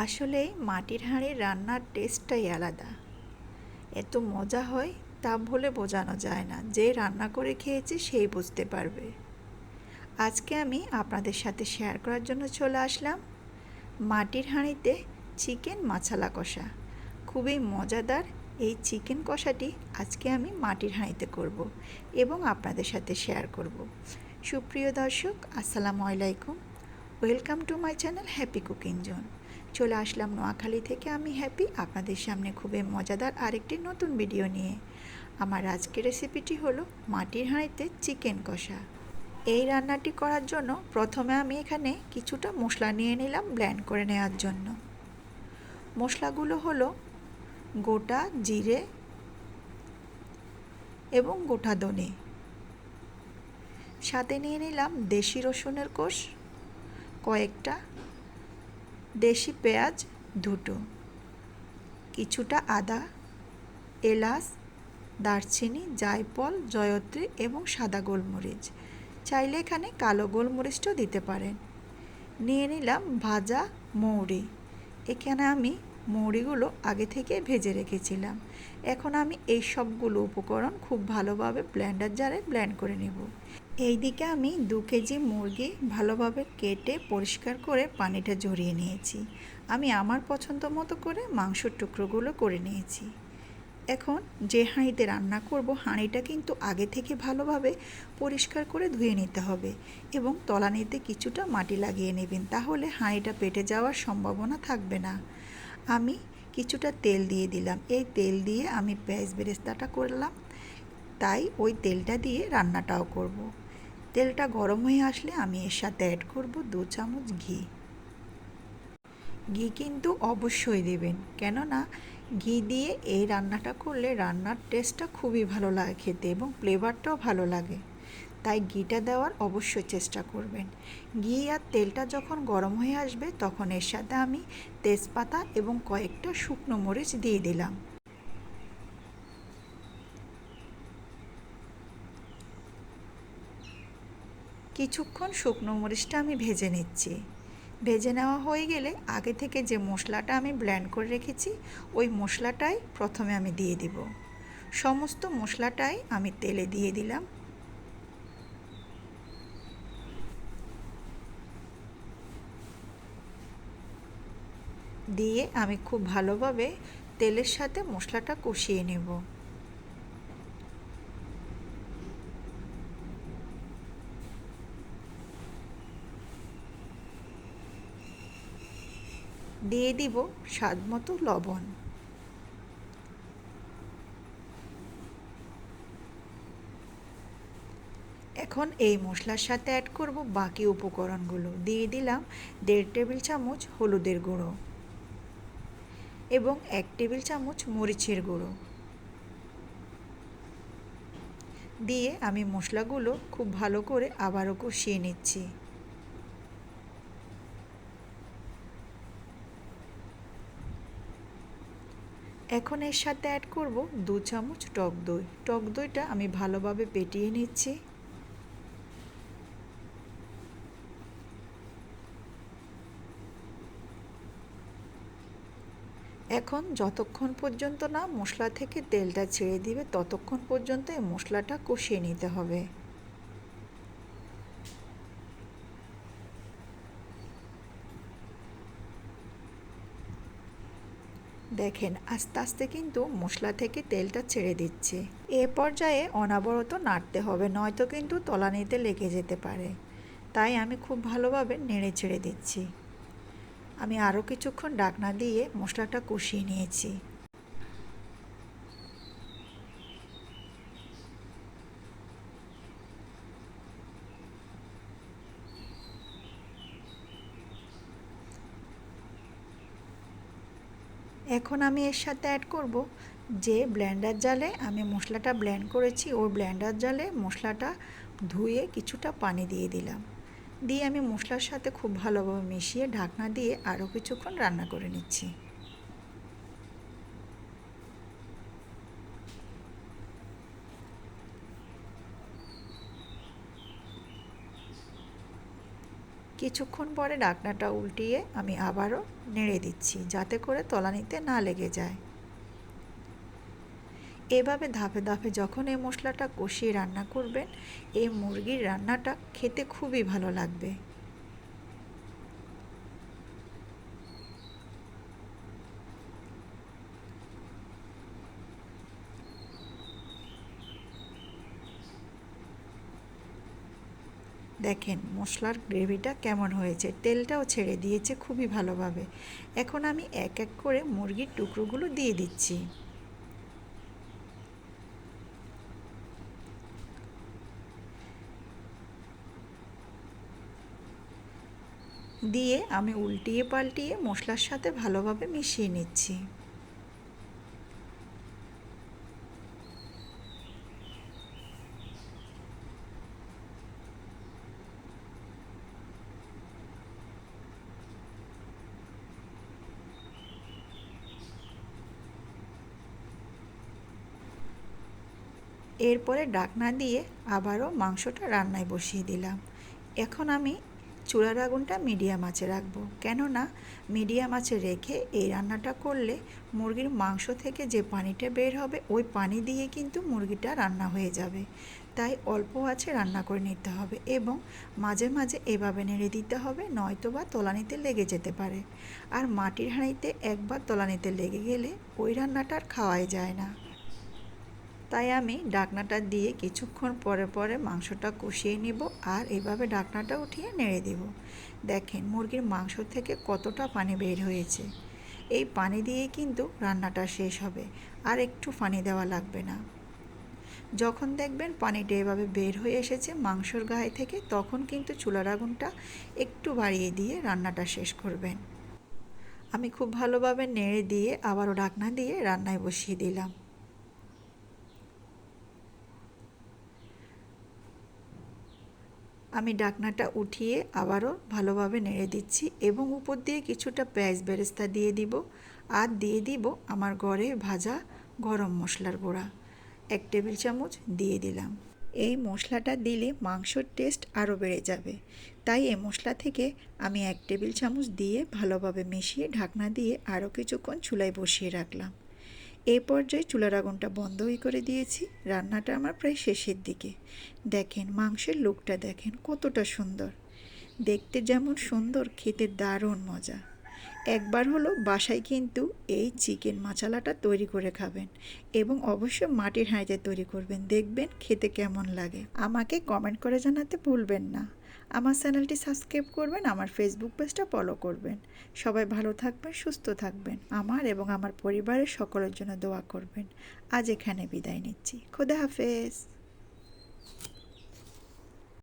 আসলে মাটির হাঁড়ির রান্নার টেস্টটাই আলাদা। এত মজা হয় তা বলে বোঝানো যায় না। যে রান্না করে খেয়েছে সেই বুঝতে পারবে। আজকে আমি আপনাদের সাথে শেয়ার করার জন্য চলে আসলাম মাটির হাঁড়িতে চিকেন মাছালা কষা। খুবই মজাদার এই চিকেন কষাটি আজকে আমি মাটির হাঁড়িতে করব এবং আপনাদের সাথে শেয়ার করব। সুপ্রিয় দর্শক, আসসালামু আলাইকুম। Welcome to my channel happy cooking zone. চলে আসলাম নোয়াখালী থেকে আমি হ্যাপি, আপনাদের সামনে খুবই মজাদার আরেকটি নতুন ভিডিও নিয়ে। আমার আজকের রেসিপিটি হলো মাটির হাঁড়িতে চিকেন কষা। এই রান্নাটি করার জন্য প্রথমে আমি এখানে কিছুটা মশলা নিয়ে নিলাম ব্লেন্ড করে নেওয়ার জন্য। মশলাগুলো হলো গোটা জিরে এবং গোটা ধনে, সাথে নিয়ে নিলাম দেশি রসুনের কোষ কয়েকটা, দেশি পেঁয়াজ দুটো, কিছুটা আদা, এলাচ, দারচিনি, জায়ফল, জয়ত্রী এবং সাদা গোলমরিচ। চাইলে এখানে কালো গোলমরিচটাও দিতে পারেন। নিয়ে নিলাম ভাজা মৌরি। এখানে আমি মৌরিগুলো আগে থেকে ভেজে রেখেছিলাম। এখন আমি এই সবগুলো উপকরণ খুব ভালোভাবে ব্লেন্ডার জারে ব্লেন্ড করে নেব। এইদিকে আমি 2 কেজি মুরগি ভালোভাবে কেটে পরিষ্কার করে পানিটা ঝরিয়ে নিয়েছি। আমি আমার পছন্দ মতো করে মাংসের টুকরোগুলো করে নিয়েছি। এখন যে হাঁড়িতে রান্না করব হাঁড়িটা কিন্তু আগে থেকে ভালোভাবে পরিষ্কার করে ধুয়ে নিতে হবে এবং তলানিতে কিছুটা মাটি লাগিয়ে নেবেন, তাহলে হাঁড়িটা পেটে যাওয়ার সম্ভাবনা থাকবে না। আমি কিছুটা তেল দিয়ে দিলাম। এই তেল দিয়ে আমি পেঁয়াজ বেরেস্তাটা করলাম, তাই ওই তেলটা দিয়ে রান্নাটাও করব। তেলটা গরম হয়ে আসলে আমি এর সাথে অ্যাড করব 2 চামচ ঘি। ঘি কিন্তু অবশ্যই দেবেন, কেননা ঘি দিয়ে এই রান্নাটা করলে রান্নার টেস্টটা খুবই ভালো লাগে খেতে এবং ফ্লেভারটাও ভালো লাগে, তাই ঘিটা দেওয়ার অবশ্যই চেষ্টা করবেন। ঘি আর তেলটা যখন গরম হয়ে আসবে তখন এর সাথে আমি তেজপাতা এবং কয়েকটা শুকনো মরিচ দিয়ে দিলাম। কিছুক্ষণ শুকনো মরিচটা আমি ভেজে নিচ্ছি। ভেজে নেওয়া হয়ে গেলে আগে থেকে যে মশলাটা আমি ব্লেন্ড করে রেখেছি ওই মশলাটাই প্রথমে আমি দিয়ে দিব। সমস্ত মশলাটাই আমি তেলে দিয়ে দিলাম। দিয়ে আমি খুব ভালোভাবে তেলের সাথে মশলাটা কষিয়ে নেব। দিয়ে দিব স্বাদ মতো লবণ। এখন এই মশলার সাথে অ্যাড করব বাকি উপকরণগুলো। দিয়ে দিলাম 1.5 টেবিল চামচ হলুদের গুঁড়ো এবং 1 টেবিল চামচ মরিচের গুঁড়ো দিয়ে আমি মশলাগুলো খুব ভালো করে আবারও কষিয়ে নিচ্ছি। এখন এর সাথে অ্যাড করব 2 চামচ টক দই। টক দইটা আমি ভালোভাবে ফেটিয়ে নিচ্ছি। এখন যতক্ষণ পর্যন্ত না মশলা থেকে তেলটা ছেড়ে দিবে ততক্ষণ পর্যন্ত এই মশলাটা কষিয়ে নিতে হবে। দেখেন আস্তে আস্তে কিন্তু মশলা থেকে তেলটা ছেড়ে দিচ্ছে। এ পর্যায়ে অনবরত নাড়তে হবে, নয়তো কিন্তু তলানিতে লেগে যেতে পারে। তাই আমি খুব ভালোভাবে নেড়ে ছেড়ে দিচ্ছি। আমি আরও কিছুক্ষণ ঢাকনা দিয়ে মশলাটা কষিয়ে নিয়েছি। এখন আমি এর সাথে অ্যাড করব যে ব্লেন্ডার জালে আমি মশলাটা ব্লেন্ড করেছি, ওই ব্লেন্ডার জালে মশলাটা ধুয়ে কিছুটা পানি দিয়ে দিলাম। দিয়ে আমি মশলার সাথে খুব ভালোভাবে মিশিয়ে ঢাকনা দিয়ে আরও কিছুক্ষণ রান্না করে নিচ্ছি। কিছুক্ষণ পরে ঢাকনাটা উল্টিয়ে আমি আবারও নেড়ে দিচ্ছি, যাতে করে তলানিতে না লেগে যায়। এভাবে ধাপে ধাপে যখন এই মশলাটা কষিয়ে রান্না করবেন, এই মুরগির রান্নাটা খেতে খুবই ভালো লাগবে। দেখেন মশলার গ্রেভিটা কেমন হয়েছে, তেলটাও ছেড়ে দিয়েছে খুবই ভালোভাবে। এখন আমি এক এক করে মুরগির টুকরোগুলো দিয়ে দিচ্ছি। দিয়ে আমি উল্টিয়ে পাল্টিয়ে মশলার সাথে ভালোভাবে মিশিয়ে নিচ্ছি। এরপরে ঢাকনা দিয়ে আবারও মাংসটা রান্নায় বসিয়ে দিলাম। এখন আমি চুলার আগুনটা মিডিয়াম আঁচে রাখবো, কেননা মিডিয়াম আঁচে রেখে এই রান্নাটা করলে মুরগির মাংস থেকে যে পানিটা বের হবে ওই পানি দিয়ে কিন্তু মুরগিটা রান্না হয়ে যাবে। তাই অল্প আঁচে রান্না করে নিতে হবে এবং মাঝে মাঝে এভাবে নেড়ে দিতে হবে, নয়তোবা তলানিতে লেগে যেতে পারে। আর মাটির হাঁড়িতে একবার তলানিতে লেগে গেলে ওই রান্নাটা আর খাওয়াই যায় না। তাই আমি ঢাকনাটা দিয়ে কিছুক্ষণ পরে পরে মাংসটা কষিয়ে নিব আর এভাবে ঢাকনাটা উঠিয়ে নেড়ে দেব। দেখেন মুরগির মাংস থেকে কতটা পানি বের হয়েছে। এই পানি দিয়েই কিন্তু রান্নাটা শেষ হবে, আর একটু পানি দেওয়া লাগবে না। যখন দেখবেন পানিটা এভাবে বের হয়ে এসেছে মাংসর গায়ে থেকে, তখন কিন্তু চুলার আগুনটা একটু বাড়িয়ে দিয়ে রান্নাটা শেষ করবেন। আমি খুব ভালোভাবে নেড়ে দিয়ে আবারও ঢাকনা দিয়ে রান্নায় বসিয়ে দিলাম। আমি ঢাকনাটা উঠিয়ে আবারও ভালোভাবে নেড়ে দিচ্ছি এবং উপর দিয়ে কিছুটা পেঁয়াজ বেরেস্তা দিয়ে দিব আর দিয়ে দিব আমার ঘরে ভাজা গরম মশলার গুঁড়া 1 টেবিল চামচ দিয়ে দিলাম। এই মশলাটা দিলে মাংসর টেস্ট আরও বেড়ে যাবে, তাই এই মশলা থেকে আমি 1 টেবিল চামচ দিয়ে ভালোভাবে মিশিয়ে ঢাকনা দিয়ে আরও কিছুক্ষণ চুলায় বসিয়ে রাখলাম। এই পর্যায়ে চুলার আগুনটা বন্ধই করে দিয়েছি। রান্নাটা আমার প্রায় শেষের দিকে। দেখেন মাংসের লুকটা দেখেন কতটা সুন্দর, দেখতে যেমন সুন্দর খেতে দারুণ মজা। একবার হলো বাসায় কিন্তু এই চিকেন মাসালাটা তৈরি করে খাবেন এবং অবশ্যই মাটির হাঁড়িতে তৈরি করবেন, দেখবেন খেতে কেমন লাগে। আমাকে কমেন্ট করে জানাতে ভুলবেন না। আমার চ্যানেলটি সাবস্ক্রাইব করবেন, আমার ফেসবুক পেজটা ফলো করবেন। সবাই ভালো থাকবেন, সুস্থ থাকবেন, আমার এবং আমার পরিবারের সকলের জন্য দোয়া করবেন। আজ এখানে বিদায় নিচ্ছি। খোদা হাফেজ।